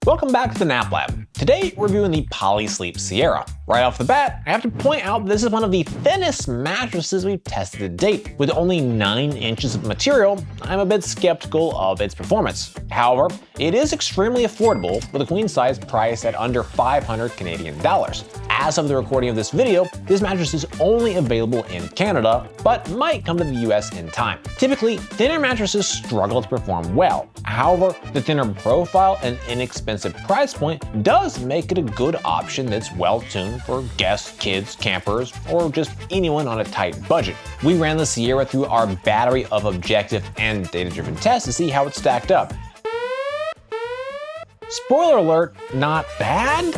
Welcome back to the Nap Lab. Today, we're reviewing the Polysleep Sierra. Right off the bat, I have to point out this is one of the thinnest mattresses we've tested to date. With only 9 inches of material, I'm a bit skeptical of its performance. However, it is extremely affordable with a queen size priced at under 500 Canadian dollars. As of the recording of this video, this mattress is only available in Canada, but might come to the US in time. Typically, thinner mattresses struggle to perform well. However, the thinner profile and inexpensive price point does make it a good option that's well-tuned for guests, kids, campers, or just anyone on a tight budget. We ran the Sierra through our battery of objective and data-driven tests to see how it stacked up. Spoiler alert, not bad?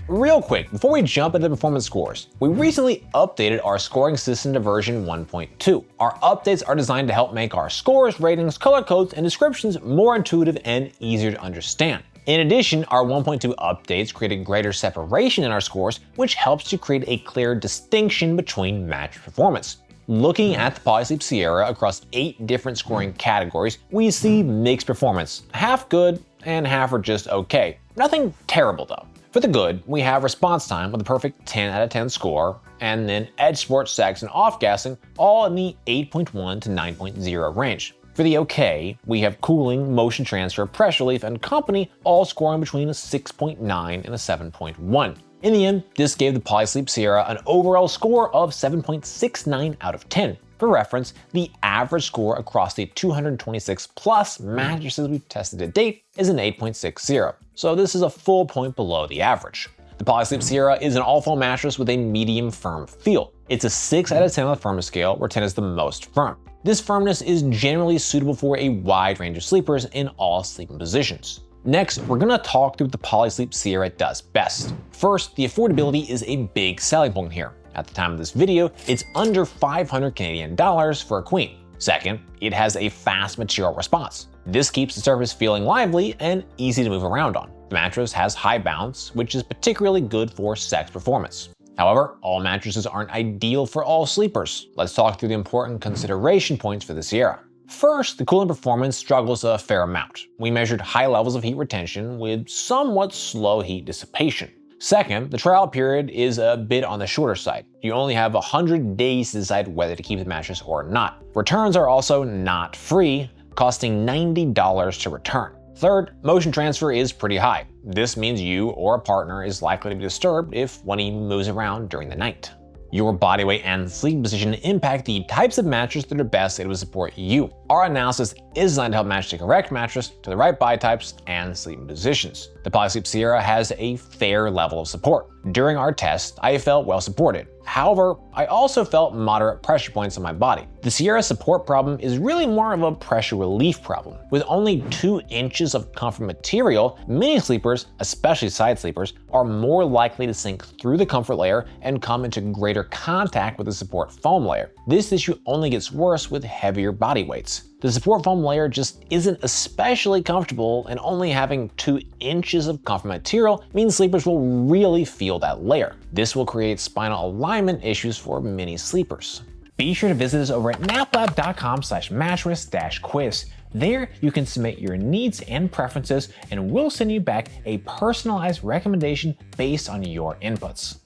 Real quick, before we jump into the performance scores, we recently updated our scoring system to version 1.2. Our updates are designed to help make our scores, ratings, color codes, and descriptions more intuitive and easier to understand. In addition, our 1.2 updates created greater separation in our scores, which helps to create a clear distinction between mattress performance. Looking at the Polysleep Sierra across 8 different scoring categories, we see mixed performance. Half good and half are just okay. Nothing terrible though. For the good, we have response time with a perfect 10 out of 10 score, and then edge, sport, sex, and off-gassing all in the 8.1 to 9.0 range. For the okay, we have cooling, motion transfer, pressure relief, and company all scoring between a 6.9 and a 7.1. In the end, this gave the Polysleep Sierra an overall score of 7.69 out of 10. For reference, the average score across the 226 plus mattresses we've tested to date is an 8.60, so this is a full point below the average. The Polysleep Sierra is an all-foam mattress with a medium firm feel. It's a 6 out of 10 on the firmness scale, where 10 is the most firm. This firmness is generally suitable for a wide range of sleepers in all sleeping positions. Next, we're gonna talk through what the Polysleep Sierra does best. First, the affordability is a big selling point here. At the time of this video, it's under 500 Canadian dollars for a queen. Second, it has a fast material response. This keeps the surface feeling lively and easy to move around on. The mattress has high bounce, which is particularly good for sex performance. However, all mattresses aren't ideal for all sleepers. Let's talk through the important consideration points for the Sierra. First, the cooling performance struggles a fair amount. We measured high levels of heat retention with somewhat slow heat dissipation. Second, the trial period is a bit on the shorter side. You only have 100 days to decide whether to keep the mattress or not. Returns are also not free, costing $90 to return. Third, motion transfer is pretty high. This means you or a partner is likely to be disturbed if one of you moves around during the night. Your body weight and sleep position impact the types of mattress that are best able to support you. Our analysis is designed to help match the correct mattress to the right body types and sleeping positions. The Polysleep Sierra has a fair level of support. During our test, I felt well supported. However, I also felt moderate pressure points on my body. The Sierra support problem is really more of a pressure relief problem. With only 2 inches of comfort material, many sleepers, especially side sleepers, are more likely to sink through the comfort layer and come into greater contact with the support foam layer. This issue only gets worse with heavier body weights. The support foam layer just isn't especially comfortable, and only having 2 inches of comfort material means sleepers will really feel that layer. This will create spinal alignment issues for many sleepers. Be sure to visit us over at naplab.com/mattress-quiz. There, you can submit your needs and preferences, and we'll send you back a personalized recommendation based on your inputs.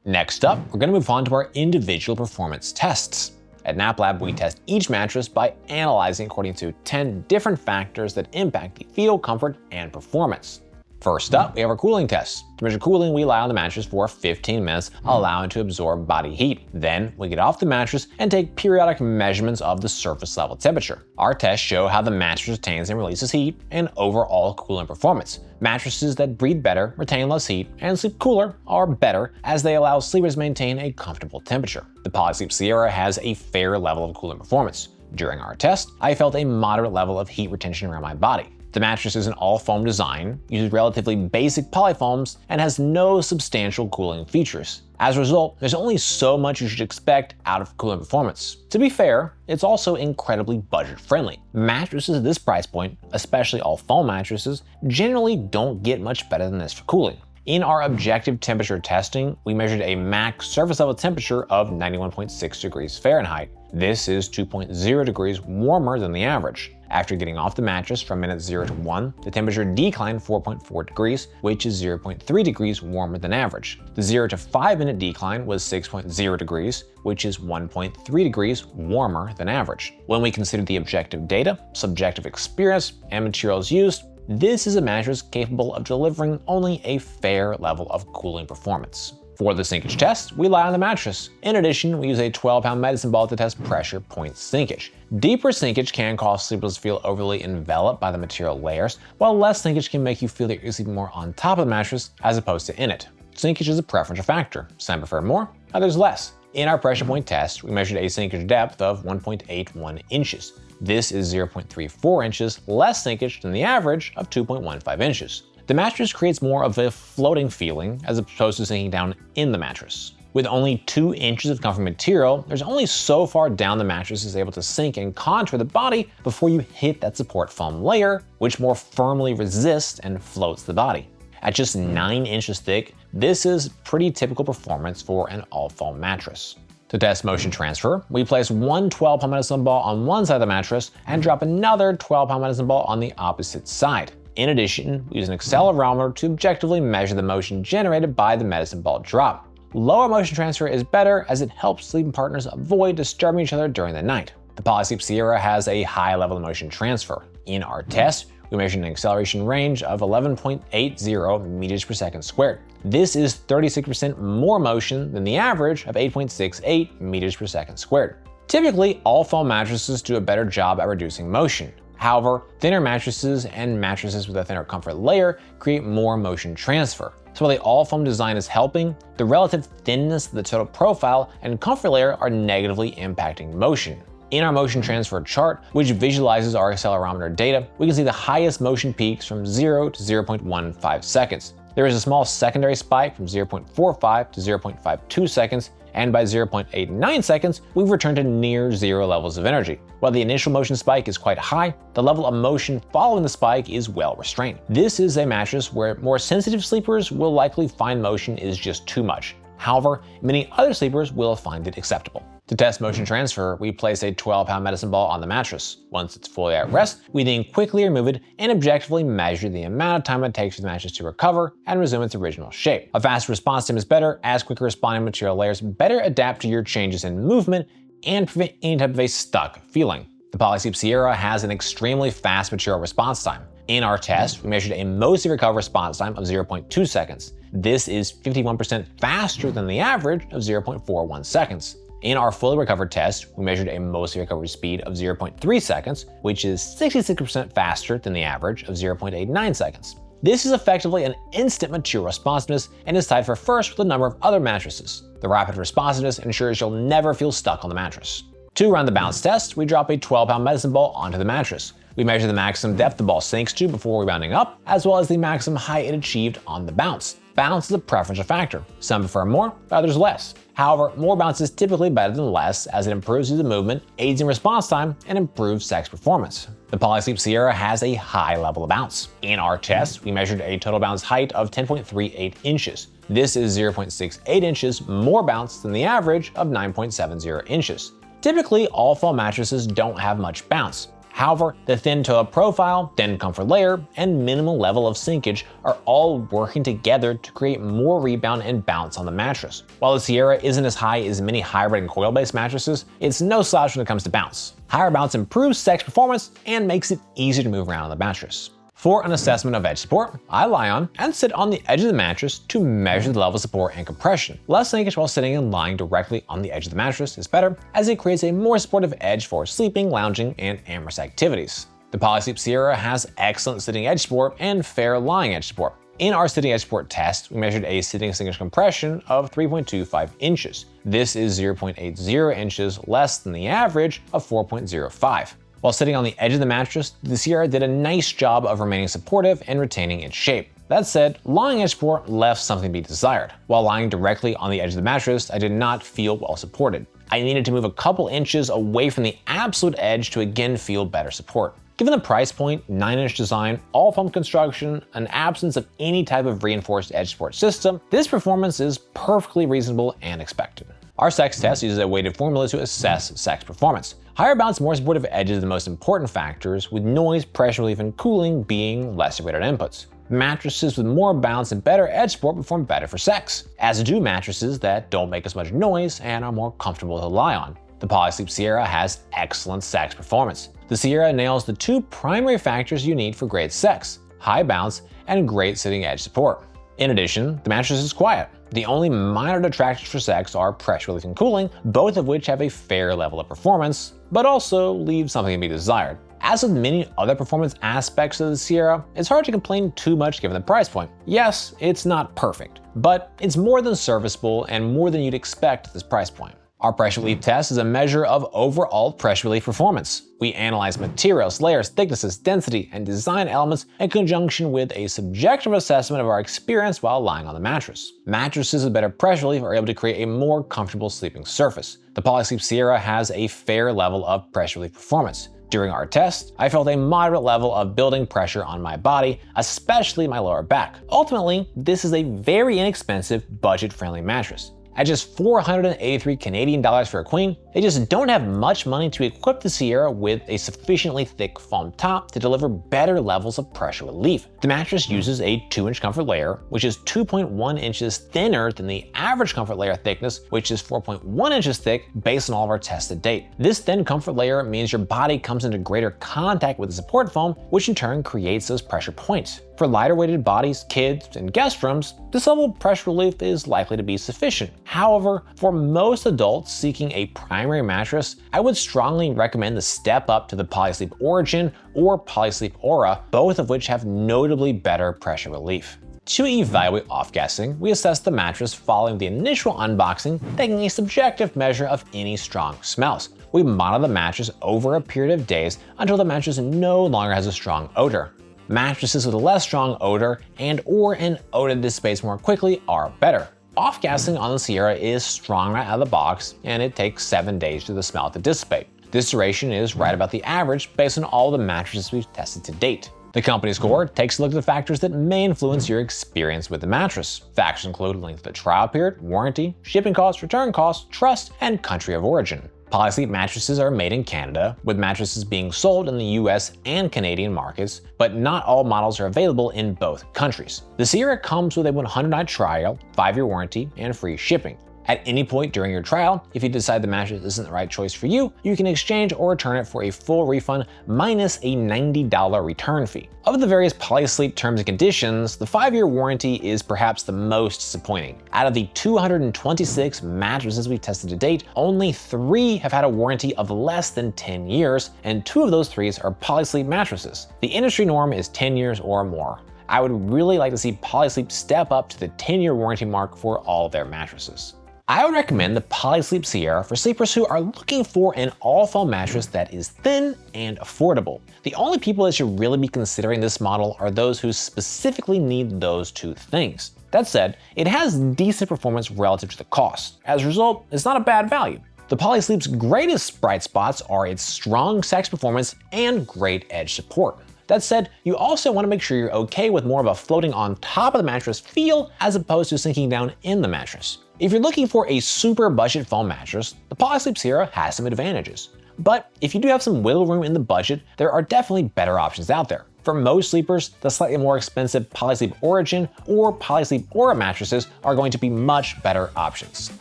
Next up, we're going to move on to our individual performance tests. At NapLab, we test each mattress by analyzing according to 10 different factors that impact the feel, comfort, and performance. First up, we have our cooling test. To measure cooling, we lie on the mattress for 15 minutes, allowing it to absorb body heat. Then, we get off the mattress and take periodic measurements of the surface level temperature. Our tests show how the mattress retains and releases heat and overall cooling performance. Mattresses that breathe better, retain less heat, and sleep cooler are better as they allow sleepers to maintain a comfortable temperature. The Polysleep Sierra has a fair level of cooling performance. During our test, I felt a moderate level of heat retention around my body. The mattress is an all-foam design, uses relatively basic polyfoams, and has no substantial cooling features. As a result, there's only so much you should expect out of cooling performance. To be fair, it's also incredibly budget-friendly. Mattresses at this price point, especially all-foam mattresses, generally don't get much better than this for cooling. In our objective temperature testing, we measured a max surface level temperature of 91.6 degrees Fahrenheit. This is 2.0 degrees warmer than the average. After getting off the mattress from minute 0 to 1, the temperature declined 4.4 degrees, which is 0.3 degrees warmer than average. The 0 to 5 minute decline was 6.0 degrees, which is 1.3 degrees warmer than average. When we consider the objective data, subjective experience, and materials used, this is a mattress capable of delivering only a fair level of cooling performance. For the sinkage test, we lie on the mattress. In addition, we use a 12-pound medicine ball to test pressure point sinkage. Deeper sinkage can cause sleepers to feel overly enveloped by the material layers, while less sinkage can make you feel that you're sleeping more on top of the mattress as opposed to in it. Sinkage is a preferential factor. Some prefer more, others less. In our pressure point test, we measured a sinkage depth of 1.81 inches. This is 0.34 inches less sinkage than the average of 2.15 inches. The mattress creates more of a floating feeling as opposed to sinking down in the mattress. With only 2 inches of comfort material, there's only so far down the mattress is able to sink and contour the body before you hit that support foam layer, which more firmly resists and floats the body. At just 9 inches thick, this is pretty typical performance for an all-foam mattress. To test motion transfer, we place one 12-pound medicine ball on one side of the mattress and drop another 12-pound medicine ball on the opposite side. In addition, we use an accelerometer to objectively measure the motion generated by the medicine ball drop. Lower motion transfer is better as it helps sleeping partners avoid disturbing each other during the night. The Polysleep Sierra has a high level of motion transfer. In our test, we measured an acceleration range of 11.80 meters per second squared. This is 36% more motion than the average of 8.68 meters per second squared. Typically, all foam mattresses do a better job at reducing motion. However, thinner mattresses and mattresses with a thinner comfort layer create more motion transfer. So while the all-foam design is helping, the relative thinness of the total profile and comfort layer are negatively impacting motion. In our motion transfer chart, which visualizes our accelerometer data, we can see the highest motion peaks from 0 to 0.15 seconds. There is a small secondary spike from 0.45 to 0.52 seconds, and by 0.89 seconds, we've returned to near zero levels of energy. While the initial motion spike is quite high, the level of motion following the spike is well restrained. This is a mattress where more sensitive sleepers will likely find motion is just too much. However, many other sleepers will find it acceptable. To test motion transfer, we place a 12-pound medicine ball on the mattress. Once it's fully at rest, we then quickly remove it and objectively measure the amount of time it takes for the mattress to recover and resume its original shape. A fast response time is better as quicker responding material layers better adapt to your changes in movement and prevent any type of a stuck feeling. The Polysleep Sierra has an extremely fast material response time. In our test, we measured a mostly recovered response time of 0.2 seconds. This is 51% faster than the average of 0.41 seconds. In our fully recovered test, we measured a mostly recovered speed of 0.3 seconds, which is 66% faster than the average of 0.89 seconds. This is effectively an instant material responsiveness and is tied for first with a number of other mattresses. The rapid responsiveness ensures you'll never feel stuck on the mattress. To run the bounce test, we drop a 12-pound medicine ball onto the mattress. We measure the maximum depth the ball sinks to before rebounding up, as well as the maximum height it achieved on the bounce. Bounce is a preferential factor. Some prefer more, others less. However, more bounce is typically better than less as it improves the movement, aids in response time, and improves sex performance. The Polysleep Sierra has a high level of bounce. In our test, we measured a total bounce height of 10.38 inches. This is 0.68 inches more bounce than the average of 9.70 inches. Typically, all foam mattresses don't have much bounce. However, the thin total profile, thin comfort layer, and minimal level of sinkage are all working together to create more rebound and bounce on the mattress. While the Sierra isn't as high as many hybrid and coil-based mattresses, it's no slouch when it comes to bounce. Higher bounce improves sex performance and makes it easier to move around on the mattress. For an assessment of edge support, I lie on and sit on the edge of the mattress to measure the level of support and compression. Less sinkage while sitting and lying directly on the edge of the mattress is better, as it creates a more supportive edge for sleeping, lounging, and amorous activities. The Polysleep Sierra has excellent sitting edge support and fair lying edge support. In our sitting edge support test, we measured a sitting sinkage compression of 3.25 inches. This is 0.80 inches less than the average of 4.05. While sitting on the edge of the mattress, the Sierra did a nice job of remaining supportive and retaining its shape. That said, lying edge support left something to be desired. While lying directly on the edge of the mattress, I did not feel well supported. I needed to move a couple inches away from the absolute edge to again feel better support. Given the price point, 9-inch design, all foam construction, an absence of any type of reinforced edge support system, this performance is perfectly reasonable and expected. Our Sinkage Test uses a weighted formula to assess sex performance. Higher bounce, more supportive edges are the most important factors, with noise, pressure relief, and cooling being lesser rated inputs. Mattresses with more bounce and better edge support perform better for sex, as do mattresses that don't make as much noise and are more comfortable to lie on. The Polysleep Sierra has excellent sex performance. The Sierra nails the two primary factors you need for great sex: high bounce and great sitting edge support. In addition, the mattress is quiet. The only minor detractors for sex are pressure relief and cooling, both of which have a fair level of performance, but also leave something to be desired. As with many other performance aspects of the Sierra, it's hard to complain too much given the price point. Yes, it's not perfect, but it's more than serviceable and more than you'd expect at this price point. Our pressure relief test is a measure of overall pressure relief performance. We analyze materials, layers, thicknesses, density, and design elements in conjunction with a subjective assessment of our experience while lying on the mattress. Mattresses with better pressure relief are able to create a more comfortable sleeping surface. The Polysleep Sierra has a fair level of pressure relief performance. During our test, I felt a moderate level of building pressure on my body, especially my lower back. Ultimately, this is a very inexpensive, budget-friendly mattress. At just $483 Canadian for a queen, they just don't have much money to equip the Sierra with a sufficiently thick foam top to deliver better levels of pressure relief. The mattress uses a 2-inch comfort layer, which is 2.1 inches thinner than the average comfort layer thickness, which is 4.1 inches thick based on all of our tests to date. This thin comfort layer means your body comes into greater contact with the support foam, which in turn creates those pressure points. For lighter weighted bodies, kids, and guest rooms, this level of pressure relief is likely to be sufficient. However, for most adults seeking a primary mattress, I would strongly recommend the step up to the Polysleep Origin or Polysleep Aura, both of which have notably better pressure relief. To evaluate off-gassing, we assess the mattress following the initial unboxing, taking a subjective measure of any strong smells. We monitor the mattress over a period of days until the mattress no longer has a strong odor. Mattresses with a less strong odor and/or an odor that dissipates more quickly are better. Off-gassing on the Sierra is strong right out of the box, and it takes 7 days for the smell to dissipate. This duration is right about the average based on all the mattresses we've tested to date. The company score takes a look at the factors that may influence your experience with the mattress. Factors include length of the trial period, warranty, shipping costs, return costs, trust, and country of origin. Polysleep mattresses are made in Canada, with mattresses being sold in the US and Canadian markets, but not all models are available in both countries. The Sierra comes with a 100-night trial, 5-year warranty, and free shipping. At any point during your trial, if you decide the mattress isn't the right choice for you, you can exchange or return it for a full refund minus a $90 return fee. Of the various Polysleep terms and conditions, the 5-year warranty is perhaps the most disappointing. Out of the 226 mattresses we've tested to date, only 3 have had a warranty of less than 10 years, and 2 of those 3 are Polysleep mattresses. The industry norm is 10 years or more. I would really like to see Polysleep step up to the 10-year warranty mark for all their mattresses. I would recommend the Polysleep Sierra for sleepers who are looking for an all-foam mattress that is thin and affordable. The only people that should really be considering this model are those who specifically need those 2 things. That said, it has decent performance relative to the cost. As a result, it's not a bad value. The Polysleep's greatest bright spots are its strong sex performance and great edge support. That said, you also want to make sure you're okay with more of a floating on top of the mattress feel as opposed to sinking down in the mattress. If you're looking for a super budget foam mattress, the Polysleep Sierra has some advantages. But if you do have some wiggle room in the budget, there are definitely better options out there. For most sleepers, the slightly more expensive Polysleep Origin or Polysleep Aura mattresses are going to be much better options.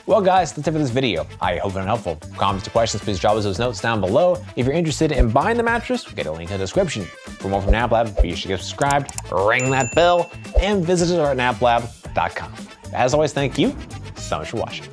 Well guys, that's it for this video. I hope it was helpful. Comments or questions, please drop us those notes down below. If you're interested in buying the mattress, get a link in the description. For more from NapLab, be sure to get subscribed, ring that bell, and visit us at naplab.com. As always, thank you so much for watching.